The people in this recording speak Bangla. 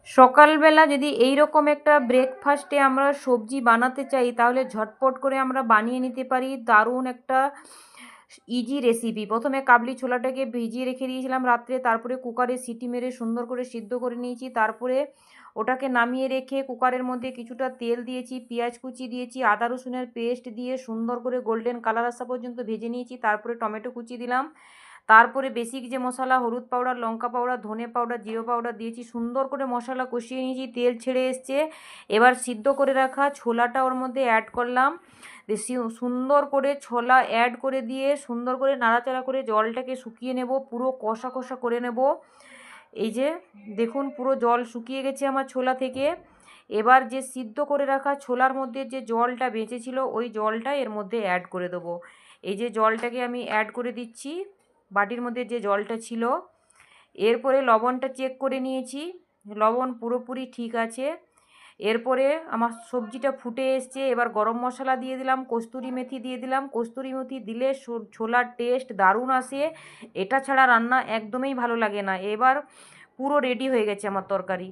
সকালবেলা যদি এই রকম একটা ব্রেকফাস্টে আমরা সবজি বানাতে চাই তাহলে ঝটপট করে আমরা বানিয়ে নিতে পারি দারুণ একটা ইজি রেসিপি। প্রথমে কাবলি ছোলাটাকে ভিজিয়ে রেখে দিয়েছিলাম রাত্রে, তারপরে কুকারে সিটি মেরে সুন্দর করে সিদ্ধ করে নিয়েছি। তারপরে ওটাকে নামিয়ে রেখে কুকারের মধ্যে কিছুটা তেল দিয়েছি, পেঁয়াজ কুচি দিয়েছি, আদা রসুনের পেস্ট দিয়ে সুন্দর করে গোল্ডেন কালার আসা পর্যন্ত ভেজে নিয়েছি। তারপরে টমেটো কুচি দিলাম, তারপরে বেসিক যে মশলা হলুদ পাউডার, লঙ্কা পাউডার, ধনে পাউডার, জিরে পাউডার দিয়েছি। সুন্দর করে মশলা কষিয়ে নিয়েছি, তেল ছেড়ে এসছে। এবার সিদ্ধ করে রাখা ছোলাটা ওর মধ্যে অ্যাড করলাম। সুন্দর করে ছোলা অ্যাড করে দিয়ে সুন্দর করে নাড়াচাড়া করে জলটাকে শুকিয়ে নেব, পুরো কষা কষা করে নেব। এই যে দেখুন পুরো জল শুকিয়ে গেছে আমার ছোলা থেকে। এবার যে সিদ্ধ করে রাখা ছোলার মধ্যে যে জলটা বেঁচেছিল ওই জলটা এর মধ্যে অ্যাড করে দেবো। এই যে জলটাকে আমি অ্যাড করে দিচ্ছি, বাটির মধ্যে যে জলটা ছিল। এরপরে লবণটা চেক করে নিয়েছি, লবণ পুরোপুরি ঠিক আছে। এরপরে আমার সবজিটা ফুটে এসছে, এবার গরম মশলা দিয়ে দিলাম, কস্তুরি মেথি দিয়ে দিলাম। কস্তুরি মেথি দিলে ছোলার টেস্ট দারুণ আসে, এটা ছাড়া রান্না একদমই ভালো লাগে না। এবার পুরো রেডি হয়ে গেছে আমার তরকারি।